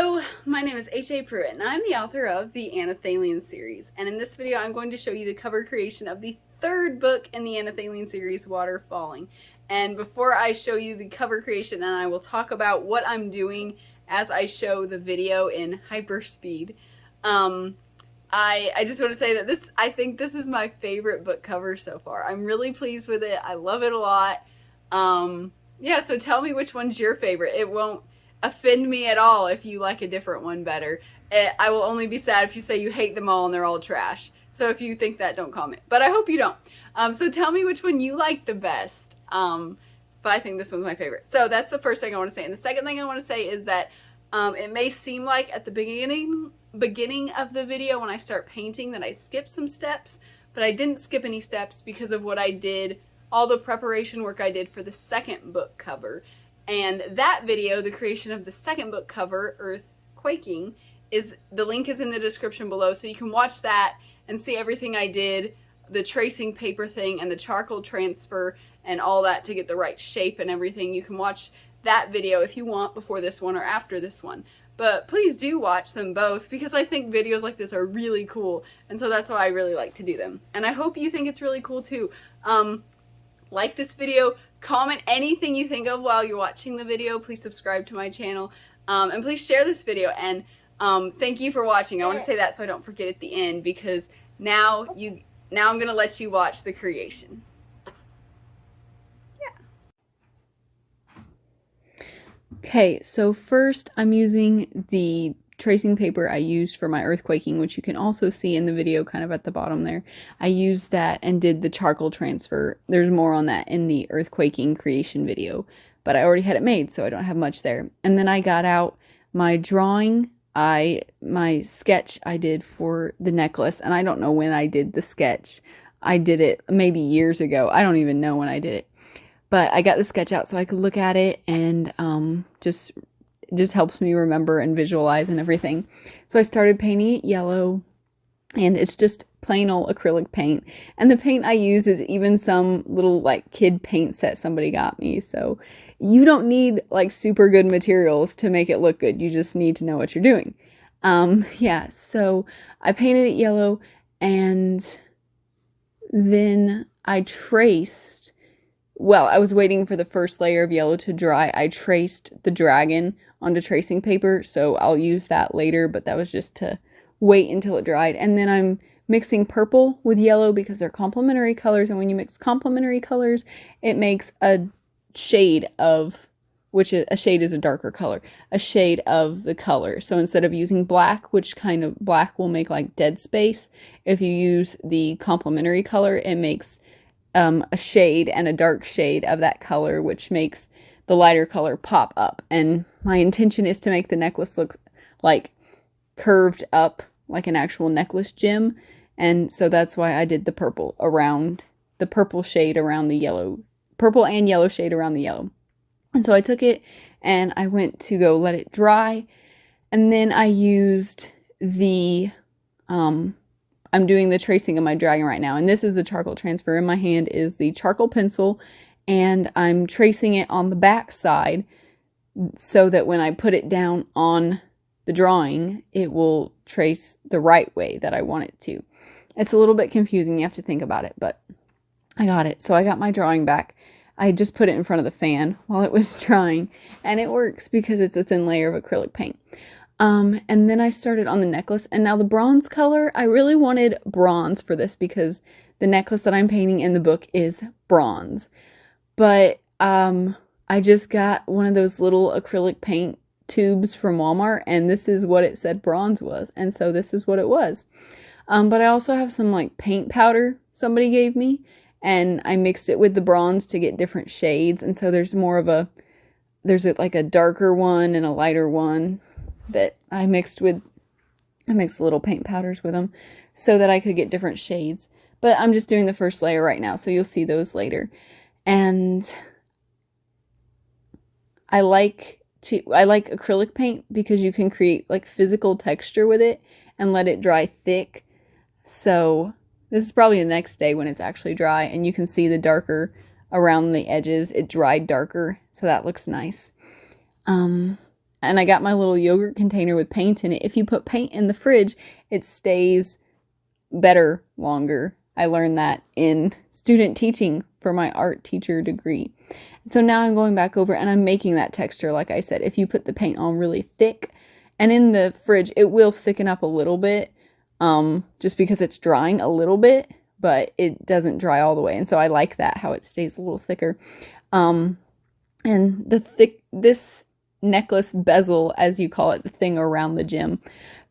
Hello, my name is HAPruitt and I'm the author of the Anelthalien series, and in this video I'm going to show you the cover creation of the third book in the Anelthalien series, Water Falling. And before I show you the cover creation, and I will talk about what I'm doing as I show the video in hyper speed, I just want to say that I think this is my favorite book cover so far. I'm really pleased with it. I love it a lot. Yeah, so tell me which one's your favorite. It won't offend me at all if you like a different one better. I will only be sad if you say you hate them all and they're all trash. So if you think that, don't comment. But I hope you don't. So tell me which one you like the best. But I think this one's my favorite. So that's the first thing I want to say. And the second thing I want to say is that it may seem like at the beginning of the video when I start painting that I skipped some steps, but I didn't skip any steps because of what I did, all the preparation work I did for the second book cover. And that video, the creation of the second book cover, Earth Quaking, the link is in the description below, so you can watch that and see everything I did, the tracing paper thing and the charcoal transfer and all that to get the right shape and everything. You can watch that video if you want before this one or after this one. But please do watch them both because I think videos like this are really cool, and so that's why I really like to do them. And I hope you think it's really cool too. Like this video, comment anything you think of while you're watching the video. Please subscribe to my channel, and please share this video. And thank you for watching. I want to say that so I don't forget at the end, because now I'm gonna let you watch the creation. Okay, so first I'm using the tracing paper I used for my earthquaking, which you can also see in the video kind of at the bottom there. I used that and did the charcoal transfer. There's more on that in the earthquaking creation video, but I already had it made, so I don't have much there. And then I got out my drawing, my sketch I did for the necklace, and I don't know when I did the sketch. I did it maybe years ago. I don't even know when I did it. But I got the sketch out so I could look at it, and it just helps me remember and visualize and everything. So I started painting it yellow, and it's just plain old acrylic paint. And the paint I use is even some little like kid paint set somebody got me. So you don't need like super good materials to make it look good. You just need to know what you're doing. Yeah, so I painted it yellow, and then I traced. Well, I was waiting for the first layer of yellow to dry. I traced the dragon onto tracing paper, so I'll use that later, but that was just to wait until it dried. And then I'm mixing purple with yellow because they're complementary colors, and when you mix complementary colors, it makes a shade of, a shade is a darker color, a shade of the color. So instead of using black, which kind of black will make like dead space, if you use the complementary color, it makes a shade and a dark shade of that color, which makes the lighter color pop up. And my intention is to make the necklace look like curved up, like an actual necklace gem. And so that's why I did the purple shade around the yellow, purple and yellow shade around the yellow. And so I took it and I went to go let it dry. And then I used I'm doing the tracing of my dragon right now, and this is the charcoal transfer. In my hand is the charcoal pencil, and I'm tracing it on the back side so that when I put it down on the drawing, it will trace the right way that I want it to. It's a little bit confusing, you have to think about it, but I got it. So I got my drawing back. I just put it in front of the fan while it was drying, and it works because it's a thin layer of acrylic paint. And then I started on the necklace, and now the bronze color, I really wanted bronze for this because the necklace that I'm painting in the book is bronze. But, I just got one of those little acrylic paint tubes from Walmart, and this is what it said bronze was, and so this is what it was. But I also have some like paint powder somebody gave me, and I mixed it with the bronze to get different shades, and so there's like a darker one and a lighter one that I mixed little paint powders with them so that I could get different shades. But I'm just doing the first layer right now, so you'll see those later. And I like acrylic paint because you can create like physical texture with it and let it dry thick. So this is probably the next day when it's actually dry, and you can see the darker around the edges. It dried darker, so that looks nice. and I got my little yogurt container with paint in it. If you put paint in the fridge, it stays better longer. I learned that in student teaching for my art teacher degree. So now I'm going back over and I'm making that texture. Like I said, if you put the paint on really thick and in the fridge, it will thicken up a little bit, just because it's drying a little bit, but it doesn't dry all the way. And so I like that, how it stays a little thicker. And this necklace bezel, as you call it, the thing around the gem,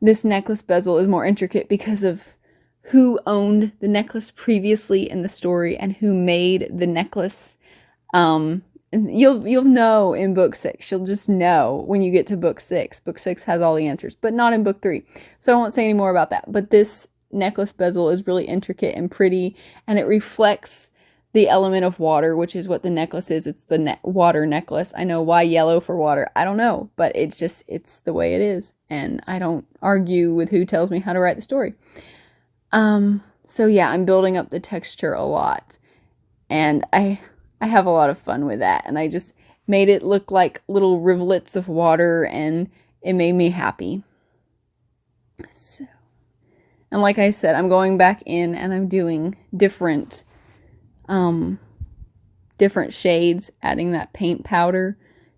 this necklace bezel is more intricate because of who owned the necklace previously in the story and who made the necklace. You'll know in book 6. You'll just know when you get to book 6. Book 6 has all the answers, but not in book 3. So I won't say any more about that. But this necklace bezel is really intricate and pretty, and it reflects the element of water, which is what the necklace is. It's the water necklace. I know why yellow for water. I don't know, but it's the way it is. And I don't argue with who tells me how to write the story. So yeah, I'm building up the texture a lot, and I have a lot of fun with that, and I just made it look like little rivulets of water, and it made me happy. So, and like I said, I'm going back in and I'm doing different shades, adding that paint powder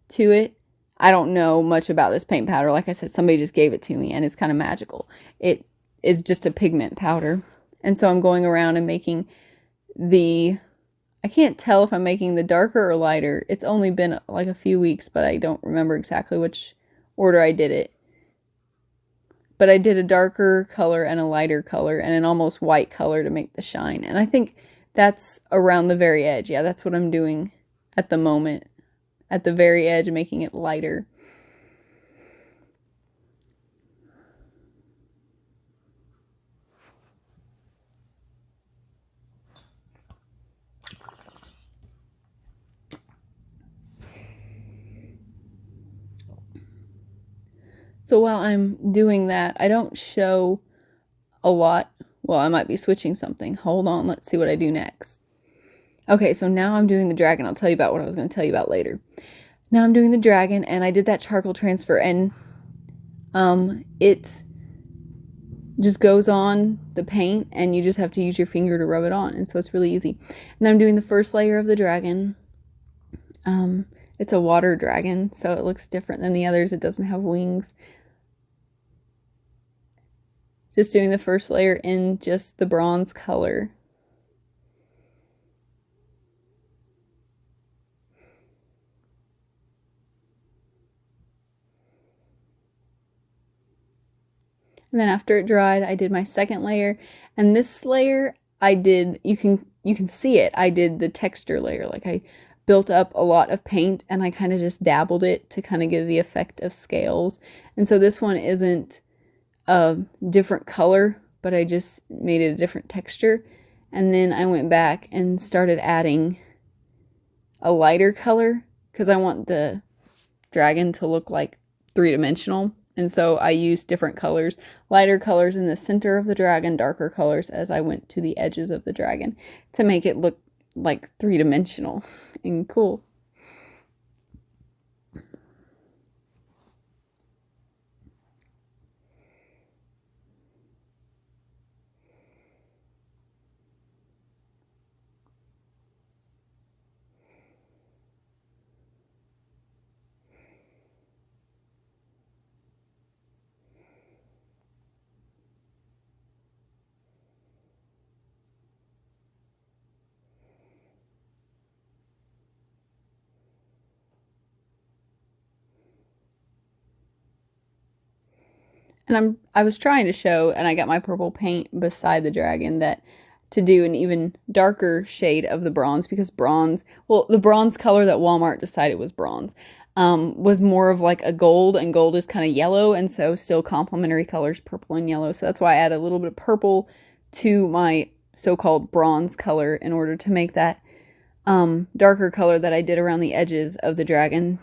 to it. I don't know much about this paint powder. Like I said, somebody just gave it to me, and it's kind of magical. It is just a pigment powder. And so I'm going around and making I can't tell if I'm making the darker or lighter. It's only been like a few weeks, but I don't remember exactly which order I did it. But I did a darker color and a lighter color and an almost white color to make the shine. And I think that's around the very edge. Yeah, that's what I'm doing at the moment. At the very edge, making it lighter. So while I'm doing that, I don't show a lot. Well, I might be switching something. Hold on, let's see what I do next. Okay, so now I'm doing the dragon. I'll tell you about what I was going to tell you about later. Now I'm doing the dragon, and I did that charcoal transfer, and it just goes on the paint, and you just have to use your finger to rub it on, and so it's really easy. And I'm doing the first layer of the dragon. It's a water dragon, so it looks different than the others. It doesn't have wings. Just doing the first layer in just the bronze color. And then after it dried, I did my second layer. And this layer, you can see it. I did the texture layer. Like I built up a lot of paint and I kind of just dabbled it to kind of give the effect of scales. And so this one isn't a different color, but I just made it a different texture. And then I went back and started adding a lighter color because I want the dragon to look like three-dimensional. And so I used different colors, lighter colors in the center of the dragon, darker colors as I went to the edges of the dragon to make it look like three-dimensional and cool. And I was trying to show, and I got my purple paint beside the dragon, that to do an even darker shade of the bronze, because bronze, well, the bronze color that Walmart decided was bronze, was more of like a gold, and gold is kind of yellow, and so still complementary colors, purple and yellow. So that's why I added a little bit of purple to my so-called bronze color in order to make that darker color that I did around the edges of the dragon.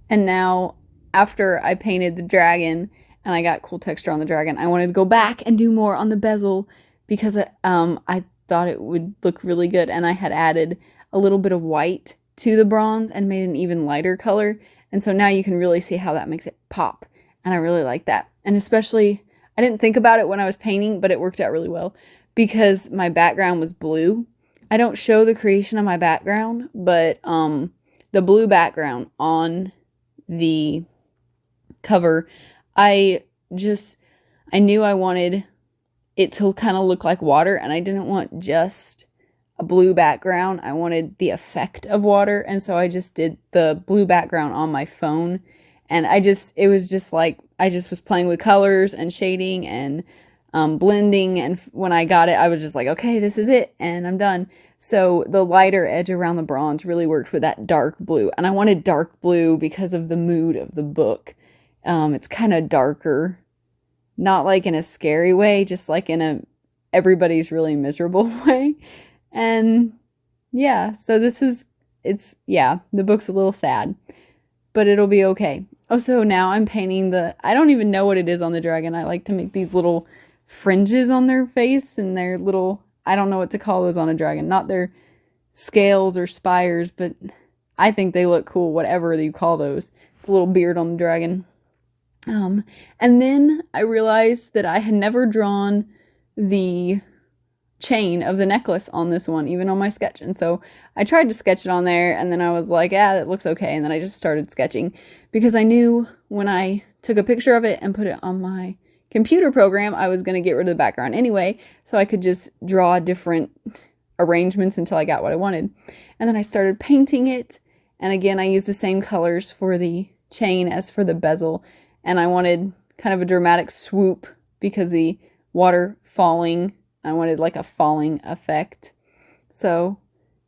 And now, after I painted the dragon and I got cool texture on the dragon, I wanted to go back and do more on the bezel because I thought it would look really good. And I had added a little bit of white to the bronze and made an even lighter color. And so now you can really see how that makes it pop. And I really like that. And especially, I didn't think about it when I was painting, but it worked out really well because my background was blue. I don't show the creation of my background, but the blue background on the cover, I knew I wanted it to kind of look like water, and I didn't want just a blue background. I wanted the effect of water, and so I just did the blue background on my phone, and it was just like, I just was playing with colors and shading and blending, and when I got it, I was just like, okay, this is it, and I'm done. So the lighter edge around the bronze really worked with that dark blue, and I wanted dark blue because of the mood of the book. It's kind of darker, not like in a scary way, just like in a everybody's really miserable way. And yeah, so the book's a little sad, but it'll be okay. Oh, so now I'm painting I don't even know what it is on the dragon. I like to make these little fringes on their face and their little, I don't know what to call those on a dragon. Not their scales or spires, but I think they look cool, whatever you call those. The little beard on the dragon. And then I realized that I had never drawn the chain of the necklace on this one, even on my sketch. And so I tried to sketch it on there, and then I was like, yeah, it looks okay. And then I just started sketching because I knew when I took a picture of it and put it on my computer program, I was going to get rid of the background anyway, so I could just draw different arrangements until I got what I wanted. And then I started painting it, and again, I used the same colors for the chain as for the bezel, and I wanted kind of a dramatic swoop because the water falling, I wanted like a falling effect. So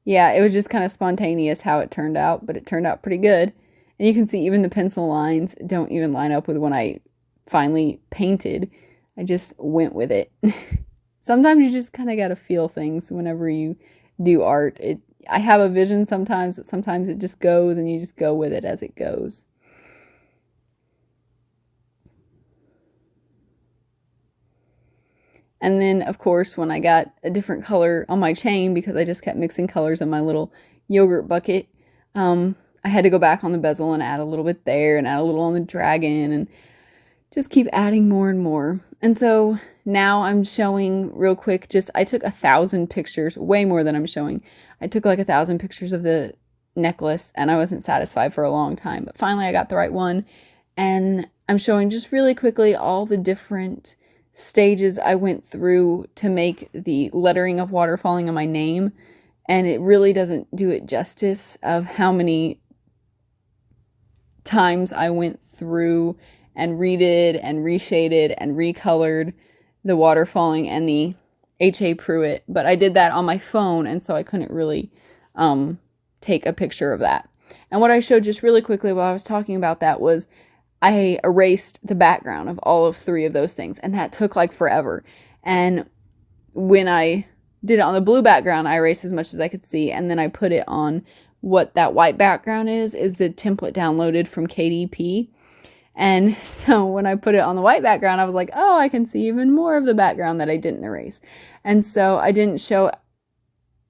yeah, it was just kind of spontaneous how it turned out, but it turned out pretty good. And you can see even the pencil lines don't even line up with when I finally painted. I just went with it. Sometimes you just kind of got to feel things whenever you do art. I have a vision sometimes, but sometimes it just goes and you just go with it as it goes. And then, of course, when I got a different color on my chain, because I just kept mixing colors in my little yogurt bucket, I had to go back on the bezel and add a little bit there and add a little on the dragon and just keep adding more and more. And so now I'm showing real quick, I took 1,000 pictures, way more than I'm showing. I took like 1,000 pictures of the necklace, and I wasn't satisfied for a long time. But finally I got the right one, and I'm showing just really quickly all the different stages I went through to make the lettering of water falling on my name. And it really doesn't do it justice of how many times I went through and redid and reshaded and recolored the water falling and the HAPruitt. But I did that on my phone, and so I couldn't really take a picture of that. And what I showed just really quickly while I was talking about that was I erased the background of all of 3 of those things, and that took like forever. And when I did it on the blue background, I erased as much as I could see, and then I put it on what that white background is the template downloaded from KDP. And so when I put it on the white background, I was like, oh, I can see even more of the background that I didn't erase. And so I didn't show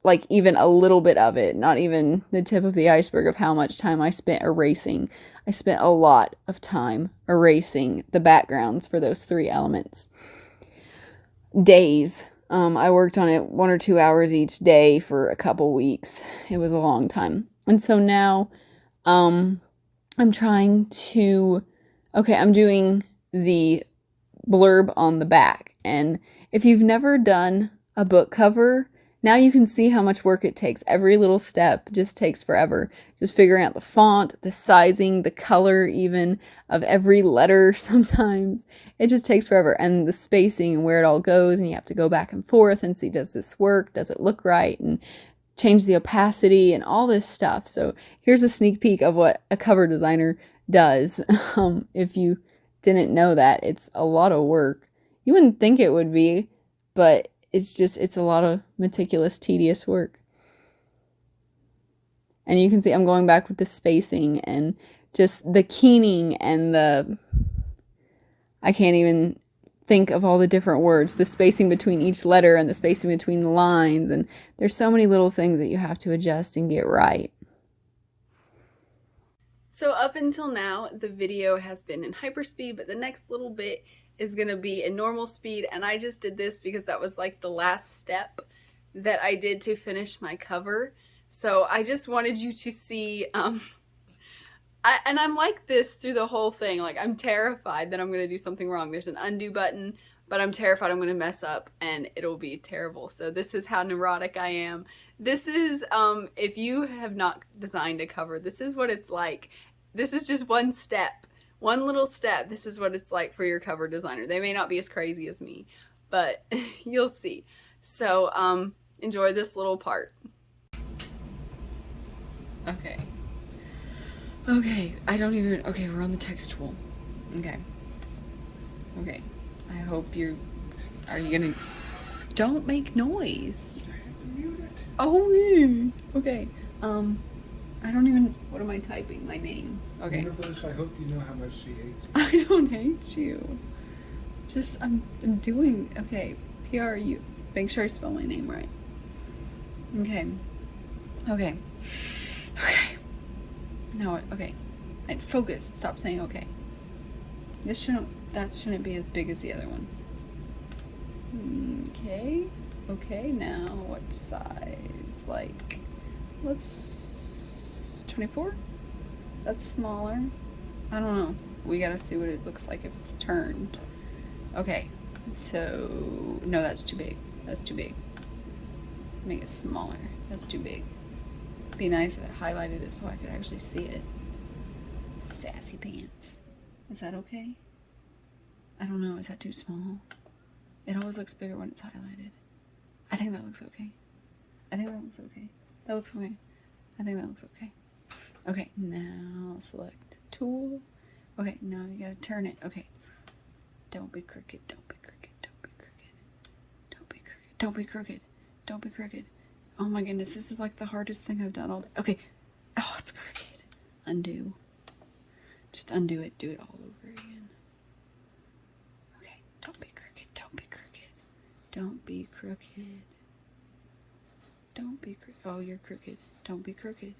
like even a little bit of it, not even the tip of the iceberg of how much time I spent erasing. I spent a lot of time erasing the backgrounds for those 3 elements. Days. I worked on it 1 or 2 hours each day for a couple weeks. It was a long time. And so now I'm trying to, I'm doing the blurb on the back. And if you've never done a book cover, now you can see how much work it takes. Every little step just takes forever. Just figuring out the font, the sizing, the color even of every letter sometimes. It just takes forever. And the spacing and where it all goes. And you have to go back and forth and see, does this work? Does it look right? And change the opacity and all this stuff. So here's a sneak peek of what a cover designer does. If you didn't know that, it's a lot of work. You wouldn't think it would be, but it's a lot of meticulous, tedious work. And you can see I'm going back with the spacing and just the keening and I can't even think of all the different words, the spacing between each letter and the spacing between the lines. And there's so many little things that you have to adjust and get right. So up until now, the video has been in hyperspeed, but the next little bit is gonna be in normal speed, and I just did this because that was like the last step that I did to finish my cover. So I just wanted you to see, and I'm like this through the whole thing. Like, I'm terrified that I'm gonna do something wrong. There's an undo button, but I'm terrified I'm gonna mess up and it'll be terrible. So this is how neurotic I am. This is, if you have not designed a cover, this is what it's like. This is just one step, one little step. This is what it's like for your cover designer. They may not be as crazy as me, but you'll see. So, enjoy this little part. Okay. Okay, okay, we're on the text tool. Okay. Okay. I hope are you gonna, don't make noise. Oh, yeah. Okay. I don't even, what am I typing? My name. Okay. Universe, I hope you know how much she hates me. I don't hate you. Just, I'm doing, okay. PRU. Make sure I spell my name right. Okay. Okay. Okay. No, okay. And focus. Stop saying okay. That shouldn't be as big as the other one. Okay. Okay, now what size? Like, let's 24? That's smaller. I don't know. We gotta see what it looks like if it's turned. Okay, so no, that's too big. That's too big. Make it smaller. That's too big. Be nice if it highlighted it so I could actually see it. Sassy pants. Is that okay? I don't know. Is that too small? It always looks bigger when it's highlighted. I think that looks okay. I think that looks okay. That looks okay. I think that looks okay. Okay, now select tool. Okay, now you gotta turn it. Okay. Don't be crooked. Don't be crooked. Don't be crooked. Don't be crooked. Don't be crooked. Don't be crooked. Oh my goodness, this is like the hardest thing I've done all day. Okay. Oh, it's crooked. Undo. Just undo it. Do it all over again. Okay. Don't be crooked. Don't be crooked. Don't be crooked. Don't be crooked. Oh, you're crooked. Don't be crooked.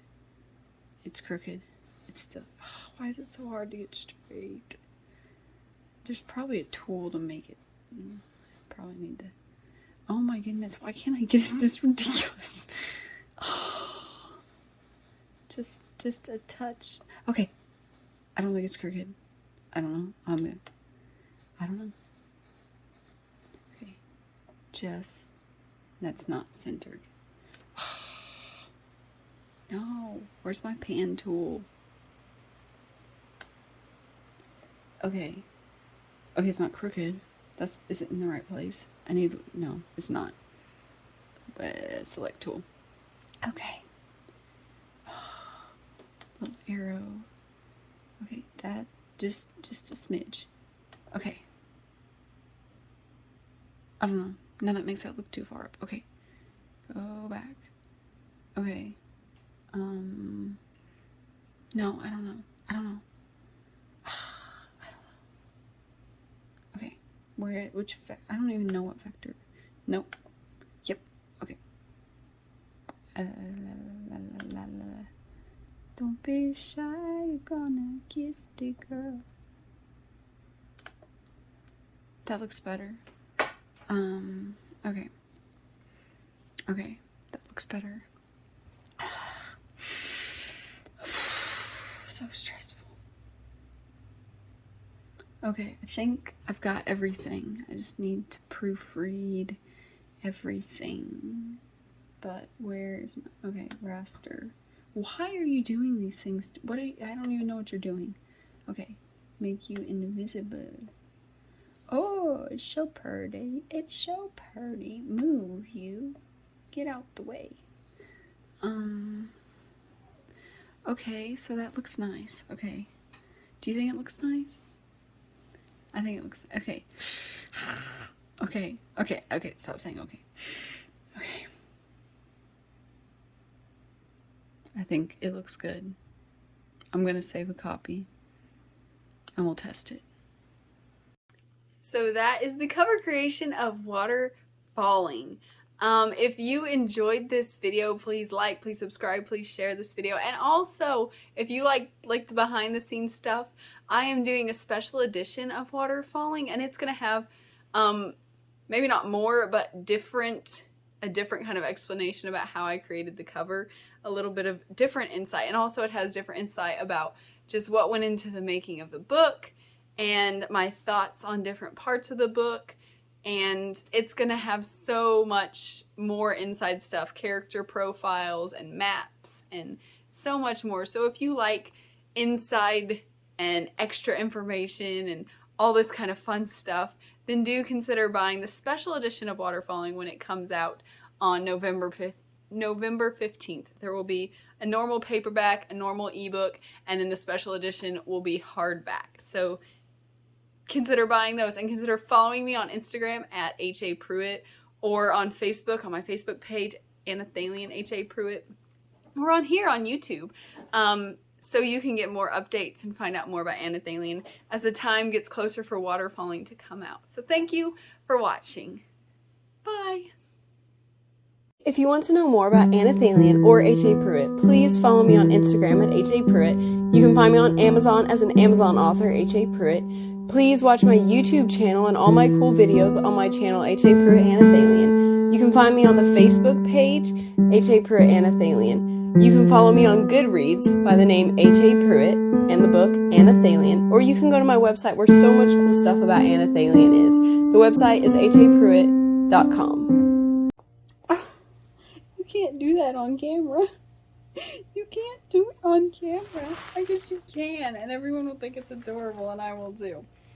It's crooked. It's still. Oh, why is it so hard to get straight? There's probably a tool to make it. Probably need to. Oh my goodness, why can't I get it this ridiculous? Oh, just a touch. Okay. I don't think it's crooked. I don't know. I don't know. Okay. Just, that's not centered. No, where's my pan tool? Okay. Okay, it's not crooked. Is it in the right place? No, it's not. But select tool. Okay. Little arrow. Okay, that, just a smidge. Okay. I don't know. Now that makes that look too far up. Okay. Go back. Okay. No, I don't know. I don't know. Okay. Which I don't even know what vector. Nope. Yep. Okay. La, la, la, la. Don't be shy, you're gonna kiss the girl. That looks better. Okay. Okay, that looks better. So stressful. Okay, I think I've got everything. I just need to proofread everything. But where is my, okay, raster. Why are you doing these things? I don't even know what you're doing. Okay, make you invisible. Oh, it's so pretty. It's so pretty. Move, you. Get out the way. Okay, so that looks nice. Okay. Do you think it looks nice? I think it looks, okay. Okay, stop saying okay. Okay. I think it looks good. I'm gonna save a copy and we'll test it. So that is the cover creation of Water Falling. If you enjoyed this video, please like, please subscribe, please share this video. And also, if you like the behind the scenes stuff, I am doing a special edition of Water Falling, and it's gonna have maybe not more, but a different kind of explanation about how I created the cover, a little bit of different insight, and also it has different insight about just what went into the making of the book and my thoughts on different parts of the book. And it's gonna have so much more inside stuff, character profiles and maps and so much more. So if you like inside and extra information and all this kind of fun stuff, then do consider buying the special edition of Water Falling when it comes out on November 15th. There will be a normal paperback, a normal ebook, and then the special edition will be hardback. So consider buying those, and consider following me on Instagram at HAPruitt, or on Facebook, on my Facebook page, Anelthalien HAPruitt, or on here on YouTube, so you can get more updates and find out more about Anelthalien as the time gets closer for Water Falling to come out. So thank you for watching. Bye! If you want to know more about Anelthalien or HAPruitt, please follow me on Instagram at HAPruitt. You can find me on Amazon as an Amazon author, HAPruitt. Please watch my YouTube channel and all my cool videos on my channel, HAPruitt Anelthalien. You can find me on the Facebook page, HAPruitt Anelthalien. You can follow me on Goodreads by the name HAPruitt and the book Anelthalien, or you can go to my website where so much cool stuff about Anelthalien is. The website is HAPruitt.com. You can't do that on camera. You can't do it on camera. I guess you can, and everyone will think it's adorable, and I will too.